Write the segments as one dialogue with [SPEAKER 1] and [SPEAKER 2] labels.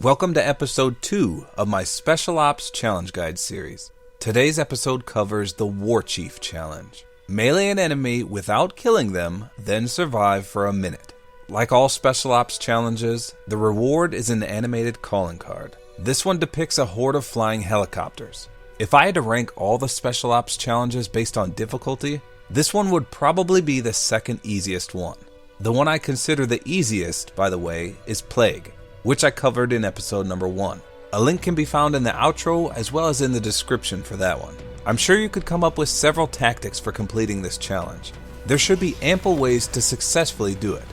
[SPEAKER 1] Welcome to episode 2 of my Special Ops Challenge Guide series. Today's episode covers the War Chief Challenge. Melee an enemy without killing them, then survive for a minute. Like all Special Ops challenges, the reward is an animated calling card. This one depicts a horde of flying helicopters. If I had to rank all the Special Ops challenges based on difficulty, this one would probably be the second easiest one. The one I consider the easiest, by the way, is Plague, which I covered in episode number 1. A link can be found in the outro as well as in the description for that one. I'm sure you could come up with several tactics for completing this challenge. There should be ample ways to successfully do it.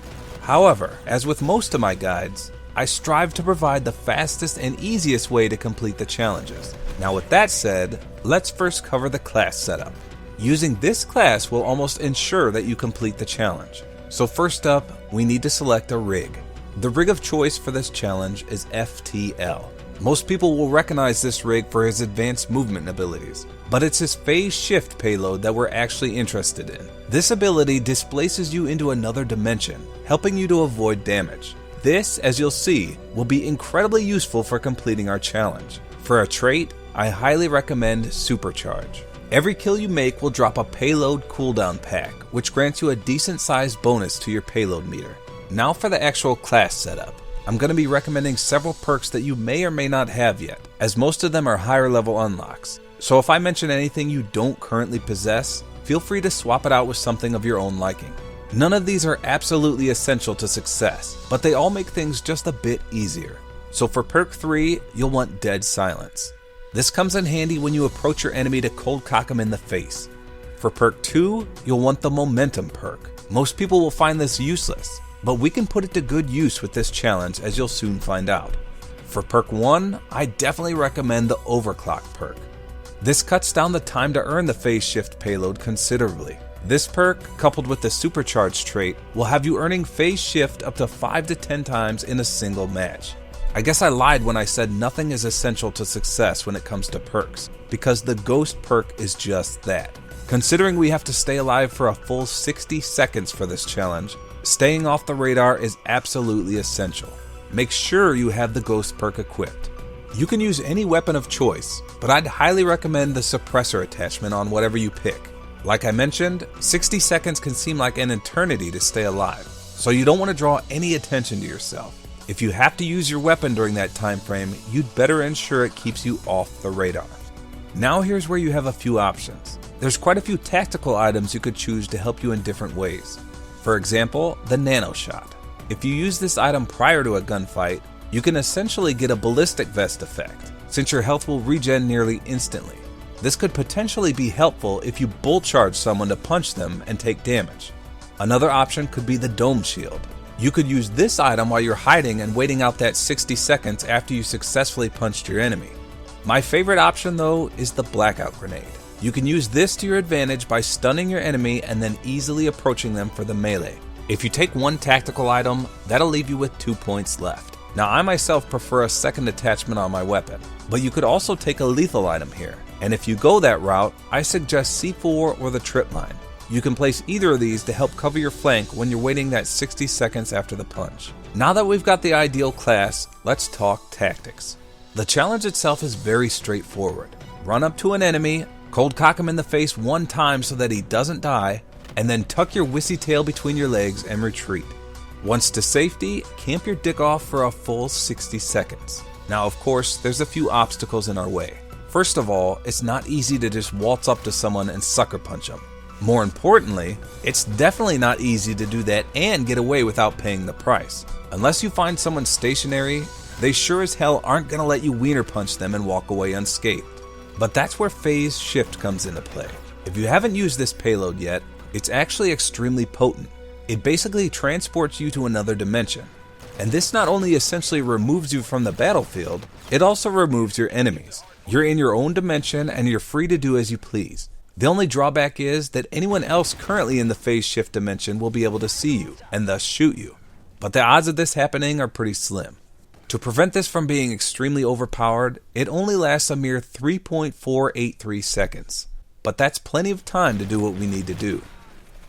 [SPEAKER 1] However, as with most of my guides, I strive to provide the fastest and easiest way to complete the challenges. Now with that said, let's first cover the class setup. Using this class will almost ensure that you complete the challenge. So first up, we need to select a rig. The rig of choice for this challenge is FTL. Most people will recognize this rig for his advanced movement abilities, but it's his phase shift payload that we're actually interested in. This ability displaces you into another dimension, helping you to avoid damage. This, as you'll see, will be incredibly useful for completing our challenge. For a trait, I highly recommend Supercharge. Every kill you make will drop a payload cooldown pack, which grants you a decent sized bonus to your payload meter. Now for the actual class setup. I'm going to be recommending several perks that you may or may not have yet, as most of them are higher level unlocks. So if I mention anything you don't currently possess, feel free to swap it out with something of your own liking. None of these are absolutely essential to success, but they all make things just a bit easier. So for perk 3, you'll want Dead Silence. This comes in handy when you approach your enemy to cold cock him in the face. For perk 2, you'll want the Momentum perk. Most people will find this useless, but we can put it to good use with this challenge, as you'll soon find out. For perk 1, I definitely recommend the Overclock perk. This cuts down the time to earn the phase shift payload considerably. This perk, coupled with the Supercharge trait, will have you earning phase shift up to 5 to 10 times in a single match. I guess I lied when I said nothing is essential to success when it comes to perks, because the Ghost perk is just that. Considering we have to stay alive for a full 60 seconds for this challenge, staying off the radar is absolutely essential. Make sure you have the Ghost perk equipped. You can use any weapon of choice, but I'd highly recommend the suppressor attachment on whatever you pick. Like I mentioned, 60 seconds can seem like an eternity to stay alive, so you don't want to draw any attention to yourself. If you have to use your weapon during that time frame, you'd better ensure it keeps you off the radar. Now here's where you have a few options. There's quite a few tactical items you could choose to help you in different ways. For example, the Nano Shot. If you use this item prior to a gunfight, you can essentially get a ballistic vest effect, since your health will regen nearly instantly. This could potentially be helpful if you bull charge someone to punch them and take damage. Another option could be the Dome Shield. You could use this item while you're hiding and waiting out that 60 seconds after you successfully punched your enemy. My favorite option though is the Blackout Grenade. You can use this to your advantage by stunning your enemy and then easily approaching them for the melee. If you take one tactical item, that'll leave you with 2 points left. Now I myself prefer a second attachment on my weapon, but you could also take a lethal item here. And if you go that route, I suggest C4 or the Trip Mine. You can place either of these to help cover your flank when you're waiting that 60 seconds after the punch. Now that we've got the ideal class, let's talk tactics. The challenge itself is very straightforward. Run up to an enemy, cold cock him in the face one time so that he doesn't die, and then tuck your wissy tail between your legs and retreat. Once to safety, camp your dick off for a full 60 seconds. Now of course, there's a few obstacles in our way. First of all, it's not easy to just waltz up to someone and sucker punch them. More importantly, it's definitely not easy to do that and get away without paying the price. Unless you find someone stationary, they sure as hell aren't gonna let you wiener punch them and walk away unscathed. But that's where phase shift comes into play. If you haven't used this payload yet, it's actually extremely potent. It basically transports you to another dimension. And this not only essentially removes you from the battlefield, it also removes your enemies. You're in your own dimension and you're free to do as you please. The only drawback is that anyone else currently in the phase shift dimension will be able to see you, and thus shoot you. But the odds of this happening are pretty slim. To prevent this from being extremely overpowered, it only lasts a mere 3.483 seconds. But that's plenty of time to do what we need to do.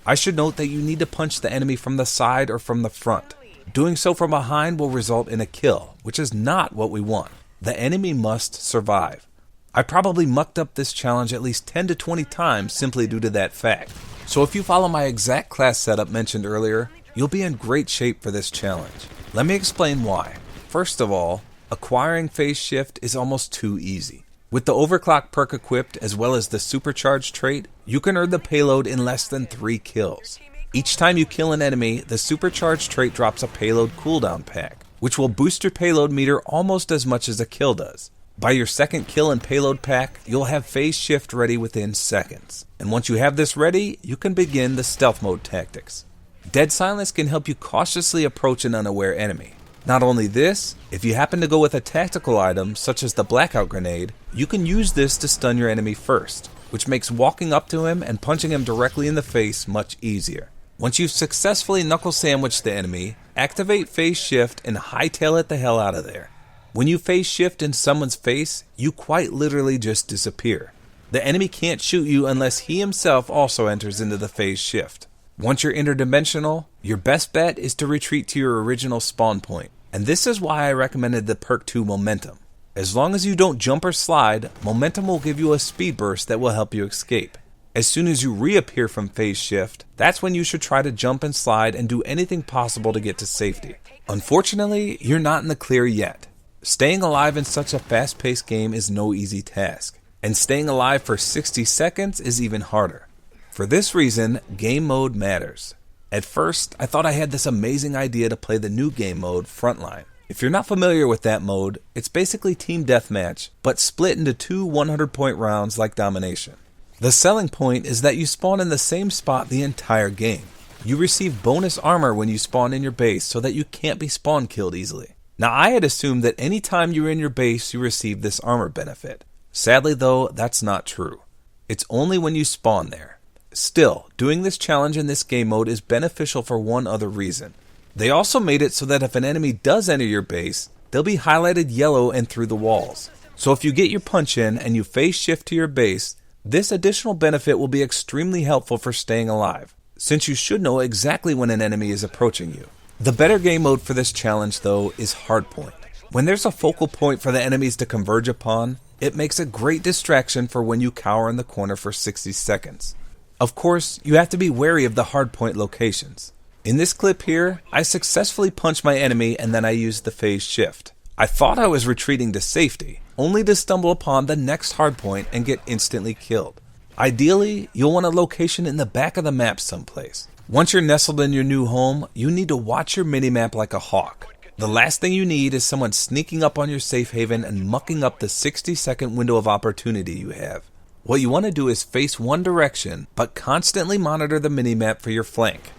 [SPEAKER 1] I should note that you need to punch the enemy from the side or from the front. Doing so from behind will result in a kill, which is not what we want. The enemy must survive. I probably mucked up this challenge at least 10 to 20 times simply due to that fact. So if you follow my exact class setup mentioned earlier, you'll be in great shape for this challenge. Let me explain why. First of all, acquiring phase shift is almost too easy. With the overclock perk equipped as well as the supercharged trait, you can earn the payload in less than 3 kills. Each time you kill an enemy, the supercharged trait drops a payload cooldown pack, which will boost your payload meter almost as much as a kill does. By your second kill and payload pack, you'll have phase shift ready within seconds. And once you have this ready, you can begin the stealth mode tactics. Dead silence can help you cautiously approach an unaware enemy. Not only this, if you happen to go with a tactical item such as the blackout grenade, you can use this to stun your enemy first, which makes walking up to him and punching him directly in the face much easier. Once you've successfully knuckle sandwiched the enemy, activate phase shift and hightail it the hell out of there. When you phase shift in someone's face, you quite literally just disappear. The enemy can't shoot you unless he himself also enters into the phase shift. Once you're interdimensional, your best bet is to retreat to your original spawn point, and this is why I recommended the Perk 2 Momentum. As long as you don't jump or slide, Momentum will give you a speed burst that will help you escape. As soon as you reappear from phase shift, that's when you should try to jump and slide and do anything possible to get to safety. Unfortunately, you're not in the clear yet. Staying alive in such a fast-paced game is no easy task, and staying alive for 60 seconds is even harder. For this reason, game mode matters. At first, I thought I had this amazing idea to play the new game mode, Frontline. If you're not familiar with that mode, it's basically team deathmatch, but split into 2 100-point rounds like Domination. The selling point is that you spawn in the same spot the entire game. You receive bonus armor when you spawn in your base so that you can't be spawn killed easily. Now I had assumed that any time you're in your base you receive this armor benefit. Sadly though, that's not true. It's only when you spawn there. Still, doing this challenge in this game mode is beneficial for one other reason. They also made it so that if an enemy does enter your base, they'll be highlighted yellow and through the walls. So if you get your punch in and you phase shift to your base, this additional benefit will be extremely helpful for staying alive, since you should know exactly when an enemy is approaching you. The better game mode for this challenge though is Hardpoint. When there's a focal point for the enemies to converge upon, it makes a great distraction for when you cower in the corner for 60 seconds. Of course, you have to be wary of the hardpoint locations. In this clip here, I successfully punched my enemy and then I used the phase shift. I thought I was retreating to safety, only to stumble upon the next hardpoint and get instantly killed. Ideally, you'll want a location in the back of the map someplace. Once you're nestled in your new home, you need to watch your minimap like a hawk. The last thing you need is someone sneaking up on your safe haven and mucking up the 60-second window of opportunity you have. What you want to do is face one direction, but constantly monitor the minimap for your flank.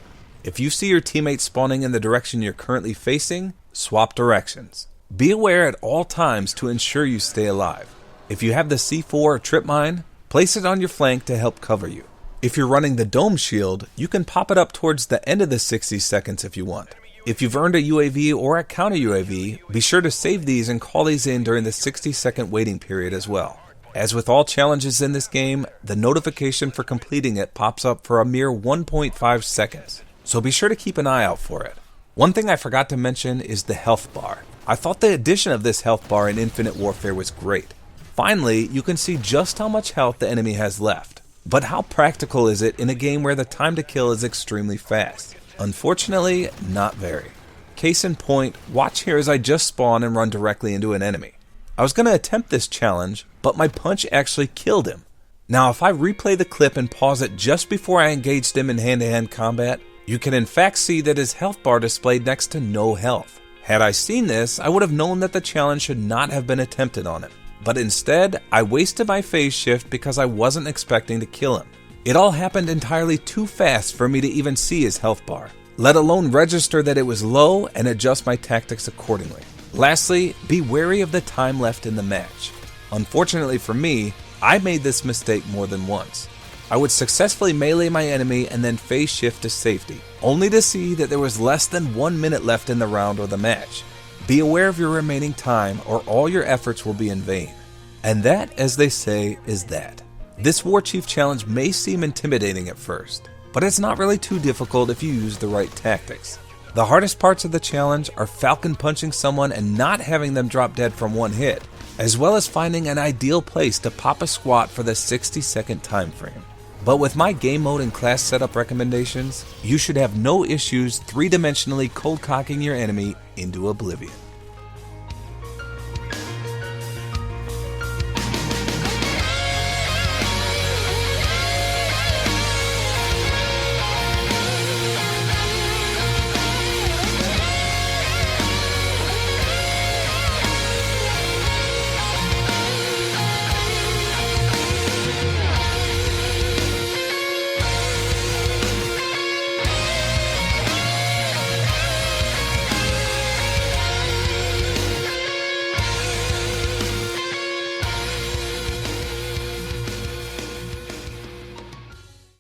[SPEAKER 1] If you see your teammates spawning in the direction you're currently facing, swap directions. Be aware at all times to ensure you stay alive. If you have the C4 or trip mine, place it on your flank to help cover you. If you're running the dome shield, you can pop it up towards the end of the 60 seconds if you want. If you've earned a UAV or a counter UAV, be sure to save these and call these in during the 60-second waiting period as well. As with all challenges in this game, the notification for completing it pops up for a mere 1.5 seconds, so be sure to keep an eye out for it. One thing I forgot to mention is the health bar. I thought the addition of this health bar in Infinite Warfare was great. Finally, you can see just how much health the enemy has left. But how practical is it in a game where the time to kill is extremely fast? Unfortunately, not very. Case in point, watch here as I just spawn and run directly into an enemy. I was going to attempt this challenge, but my punch actually killed him. Now if I replay the clip and pause it just before I engaged him in hand-to-hand combat, you can in fact see that his health bar displayed next to no health. Had I seen this, I would have known that the challenge should not have been attempted on him. But instead, I wasted my phase shift because I wasn't expecting to kill him. It all happened entirely too fast for me to even see his health bar, let alone register that it was low and adjust my tactics accordingly. Lastly, be wary of the time left in the match. Unfortunately for me, I made this mistake more than once. I would successfully melee my enemy and then phase shift to safety, only to see that there was less than 1 minute left in the round or the match. Be aware of your remaining time or all your efforts will be in vain. And that, as they say, is that. This War Chief challenge may seem intimidating at first, but it's not really too difficult if you use the right tactics. The hardest parts of the challenge are falcon punching someone and not having them drop dead from one hit, as well as finding an ideal place to pop a squat for the 60-second time frame. But with my game mode and class setup recommendations, you should have no issues 3-dimensionally cold cocking your enemy into oblivion.